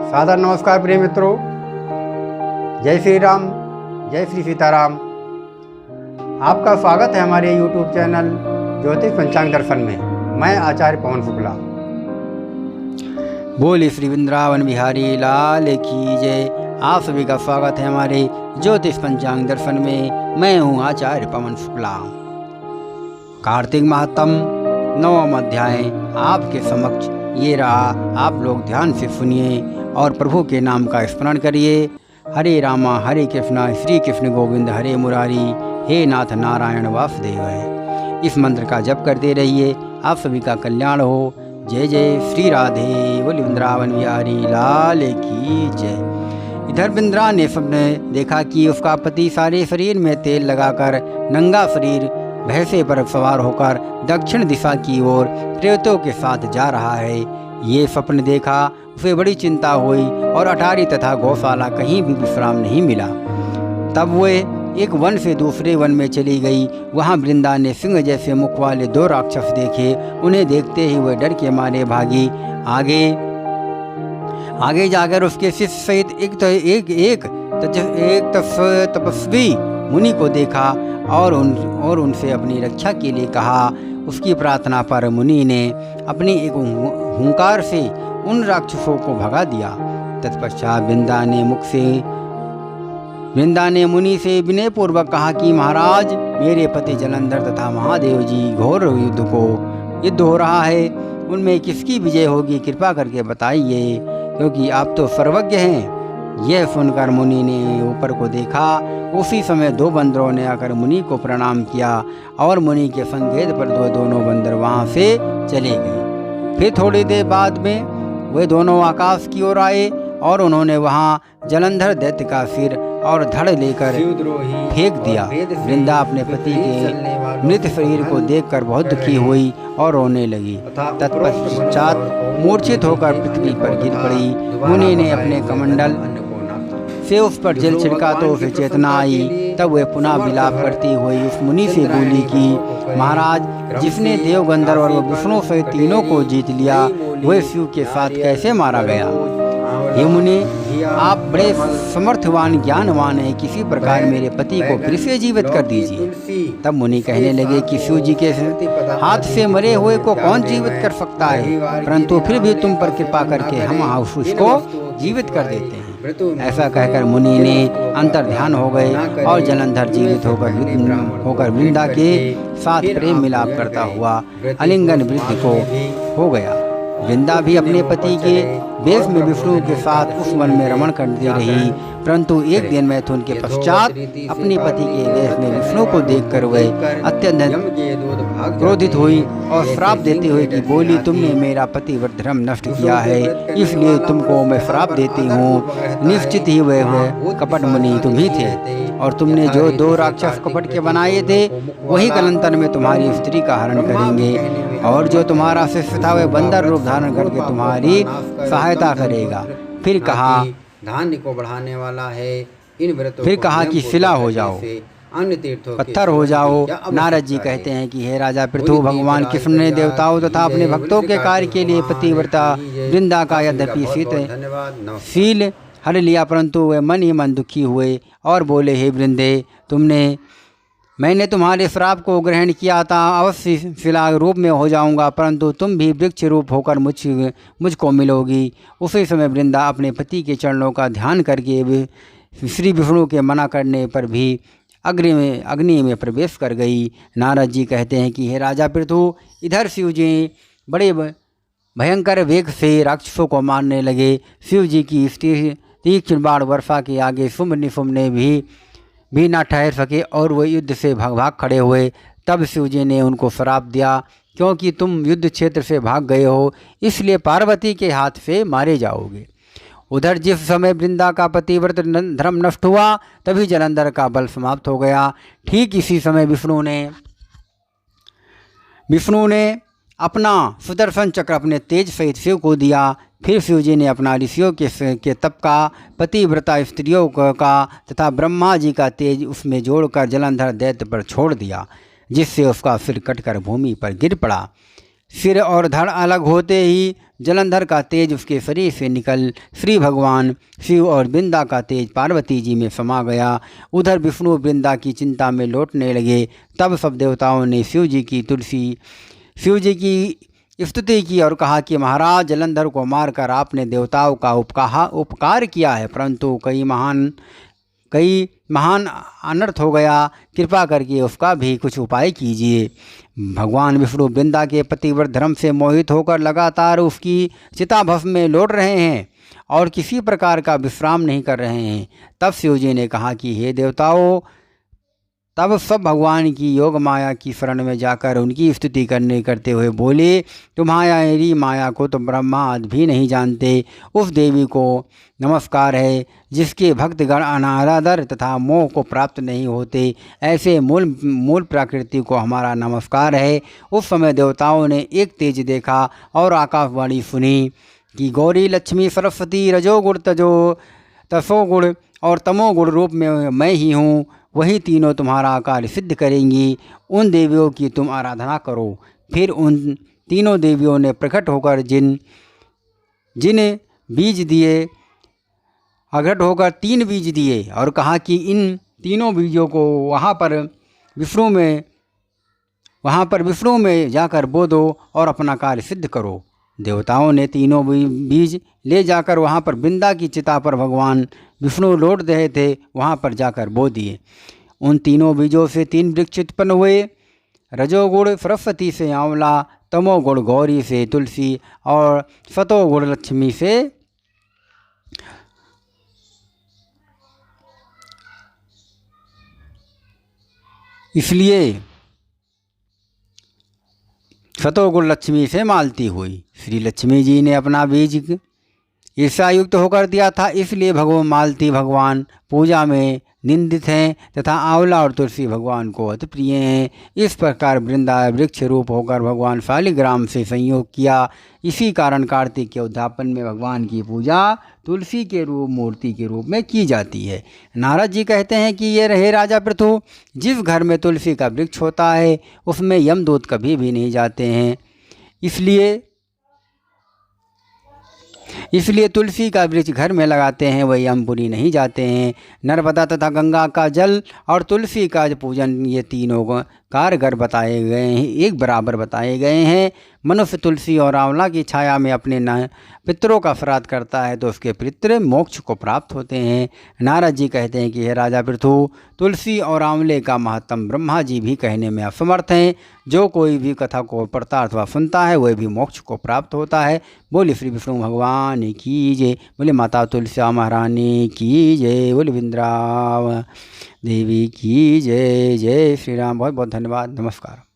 सादर नमस्कार प्रिय मित्रों, जय श्री राम, जय श्री सीताराम। आपका स्वागत है हमारे YouTube चैनल ज्योतिष पंचांग दर्शन में। मैं आचार्य पवन शुक्ला। बोले श्री वृंदावन बिहारी लाल की जय। आप सभी का स्वागत है हमारे ज्योतिष पंचांग दर्शन में। मैं हूँ आचार्य पवन शुक्ला। कार्तिक माहत्म 9वां अध्याय आपके समक्ष ये रहा। आप लोग ध्यान से सुनिए और प्रभु के नाम का स्मरण करिए। हरे रामा हरे कृष्णा श्री कृष्ण गोविंद हरे मुरारी, हे नाथ नारायण वासुदेव है। इस मंत्र का जप करते रहिए। आप सभी का कल्याण हो। जय जय श्री राधे। बोले वृंदावन बिहारी लाल की जय। इधर बिंद्रा ने स्वप्न देखा कि उसका पति सारे शरीर में तेल लगाकर नंगा शरीर भैंसे पर सवार होकर दक्षिण दिशा की ओर प्रेतों के साथ जा रहा है। ये स्वप्न देखा उसे बड़ी चिंता हुई और अटारी तथा गौशाला कहीं भी विश्राम नहीं मिला। तब वे एक वन से दूसरे वन में चली गई। वहाँ वृंदा ने सिंह जैसे मुख वाले 2 राक्षस देखे। उन्हें देखते ही वे डर के मारे भागी। आगे जाकर उसके शिष्य सहित एक तपस्वी मुनि को देखा और उनसे अपनी रक्षा के लिए कहा। उसकी प्रार्थना पर मुनि ने अपनी एक हुंकार से उन राक्षसों को भगा दिया। तत्पश्चात वृंदा ने मुनि से विनय पूर्वक कहा कि महाराज, मेरे पति जलंधर तथा महादेव जी घोर युद्ध हो रहा है। उनमें किसकी विजय होगी, कृपा करके बताइए, क्योंकि आप तो सर्वज्ञ हैं। यह सुनकर मुनि ने ऊपर को देखा। उसी समय 2 बंदरों ने आकर मुनि को प्रणाम किया और मुनि के संकेत पर दोनों बंदर वहां से चले गए। फिर थोड़ी देर बाद में वे दोनों आकाश की ओर आए और उन्होंने वहां जलंधर दैत्य का सिर और धड़ लेकर फेंक दिया। वृंदा अपने पति के मृत शरीर को देखकर बहुत दुखी हुई और रोने लगी। तत्पश्चात मूर्छित होकर पृथ्वी पर गिर पड़ी। मुनि ने अपने कमंडल से उस पर जल छिड़का तो उसे चेतना आई। तब वह पुनः विलाप करती हुई उस मुनि से बोली कि महाराज, जिसने देव गंधर्व और विष्णु सहित तीनों को जीत लिया, वह शिव के साथ कैसे मारा गया? हे मुनि, आप बड़े समर्थवान ज्ञानवान हैं, किसी प्रकार मेरे पति को फिर से जीवित कर दीजिए। तब मुनि कहने लगे कि शिव जी के हाथ से मरे हुए को कौन जीवित कर सकता है, परंतु फिर भी तुम पर कृपा करके हम उसको जीवित कर देते हैं। ऐसा कहकर मुनि ने अंतर ध्यान हो गए और जलंधर जीवित होकर वृंदा के साथ प्रेम मिलाप करता हुआ आलिंगन वृद्ध को हो गया। वृंदा भी अपने पति के वेश में विष्णु के साथ उस वन में रमण करती रही, परंतु एक दिन मैथुन के पश्चात अपने पति के वेश में विष्णु को देखकर वह अत्यंत क्रोधित हुई और श्राप देते हुए कि बोली, तुमने मेरा पतिव्रत धर्म नष्ट किया है, इसलिए तुमको मैं श्राप देती हूँ। निश्चित ही वह कपट मुनि तुम ही थे और तुमने जो 2 राक्षस कपट के बनाए थे, वही कलंतर में तुम्हारी स्त्री का हरण करेंगे और जो तुम्हारा शिष्य था वह बंदर रूप धारण करके तुम्हारी सहायता करेगा। फिर कहा, धान्य को बढ़ाने वाला है। इन व्रतों फिर कहा कि शिला हो जाओ, अन्य तीर्थों पत्थर हो जाओ। नारद जी कहते हैं कि हे राजा पृथु, भगवान कृष्ण ने देवताओं तथा अपने भक्तों के कार्य के लिए पतिव्रता वृंदा का यद्यपि शील हर लिया, परंतु वे मन ही मन दुखी हुए और बोले, हे वृंदे, मैंने तुम्हारे श्राप को ग्रहण किया था, अवश्य शिला रूप में हो जाऊंगा, परंतु तुम भी वृक्ष रूप होकर मुझको मिलोगी। उसी समय वृंदा अपने पति के चरणों का ध्यान करके श्री विष्णु के मना करने पर भी अग्नि में प्रवेश कर गई। नारद जी कहते हैं कि हे राजा पृथु, इधर शिव जी बड़े भयंकर वेग से राक्षसों को मारने लगे। शिव जी की तीक्ष्ण बाण वर्षा के आगे शुंभ निशुंभ ने भी ना ठहर सके और वो युद्ध से भाग खड़े हुए। तब शिव जी ने उनको श्राप दिया, क्योंकि तुम युद्ध क्षेत्र से भाग गए हो, इसलिए पार्वती के हाथ से मारे जाओगे। उधर जिस समय वृंदा का पतिव्रत धर्म नष्ट हुआ, तभी जलंधर का बल समाप्त हो गया। ठीक इसी समय विष्णु ने अपना सुदर्शन चक्र अपने तेज सहित शिव को दिया। फिर शिव जी ने अपना ऋषियों के तप का, पतिव्रता स्त्रियों का तथा ब्रह्मा जी का तेज उसमें जोड़कर जलंधर दैत्य पर छोड़ दिया, जिससे उसका सिर कटकर भूमि पर गिर पड़ा। सिर और धड़ अलग होते ही जलंधर का तेज उसके शरीर से निकल श्री भगवान शिव और वृंदा का तेज पार्वती जी में समा गया। उधर विष्णु वृंदा की चिंता में लौटने लगे। तब सब देवताओं ने शिव जी की स्तुति की और कहा कि महाराज, जलंधर को मारकर आपने देवताओं का उपकार किया है, परंतु कई महान अनर्थ हो गया। कृपा करके उसका भी कुछ उपाय कीजिए। भगवान विष्णु वृंदा के पतिव्रत धर्म से मोहित होकर लगातार उसकी चिता भस्म में लौट रहे हैं और किसी प्रकार का विश्राम नहीं कर रहे हैं। तब शिव जी ने कहा कि हे देवताओं, तब सब भगवान की योग माया की शरण में जाकर उनकी स्तुति करते हुए बोले, तुम्हारी माया को तो ब्रह्मा आदि भी नहीं जानते। उस देवी को नमस्कार है जिसके भक्तगण अनादर तथा मोह को प्राप्त नहीं होते। ऐसे मूल प्रकृति को हमारा नमस्कार है। उस समय देवताओं ने एक तेज देखा और आकाशवाणी सुनी कि गौरी, लक्ष्मी, सरस्वती, रजोगुण, तसोगुण और तमोगुण रूप में मैं ही हूँ। वही तीनों तुम्हारा आकार सिद्ध करेंगी। उन देवियों की तुम आराधना करो। फिर उन तीनों देवियों ने प्रकट होकर जिन बीज दिए, अघट होकर 3 बीज दिए और कहा कि इन तीनों बीजों को वहाँ पर विष्णु में जाकर बो दो और अपना कार्य सिद्ध करो। देवताओं ने तीनों बीज ले जाकर वहाँ पर वृंदा की चिता पर भगवान विष्णु लौट रहे थे, वहाँ पर जाकर बो दिए। उन तीनों बीजों से 3 वृक्ष उत्पन्न हुए। रजोगुण सरस्वती से आंवला, तमोगुण गौरी से तुलसी और सतोगुण लक्ष्मी से मालती हुई। श्री लक्ष्मी जी ने अपना बीज ईर्षायुक्त होकर दिया था, इसलिए मालती भगवान पूजा में निंदित हैं तथा आंवला और तुलसी भगवान को अति प्रिय हैं। इस प्रकार वृंदा वृक्ष रूप होकर भगवान शालिग्राम से संयोग किया। इसी कारण कार्तिक के उद्यापन में भगवान की पूजा तुलसी के मूर्ति के रूप में की जाती है। नारद जी कहते हैं कि ये रहे राजा पृथु, जिस घर में तुलसी का वृक्ष होता है उसमें यमदूत कभी भी नहीं जाते हैं। इसलिए तुलसी का वृक्ष घर में लगाते हैं, वह यमपुरी नहीं जाते हैं। नर्मदा तथा गंगा का जल और तुलसी का पूजन, ये तीनों कारगर बताए गए हैं, एक बराबर बताए गए हैं। मनुष्य तुलसी और आंवला की छाया में अपने पितरों का श्राद्ध करता है तो उसके पितृ मोक्ष को प्राप्त होते हैं। नारद जी कहते हैं कि हे राजा पृथु, तुलसी और आंवले का महत्व ब्रह्मा जी भी कहने में असमर्थ हैं। जो कोई भी कथा को पढ़ता अथवा सुनता है वह भी मोक्ष को प्राप्त होता है। बोले श्री विष्णु भगवान की जय, बोले माता तुलसी महारानी की जय, बोले वृंदावन देवी की जय। जय श्री राम। बहुत बहुत धन्यवाद। नमस्कार।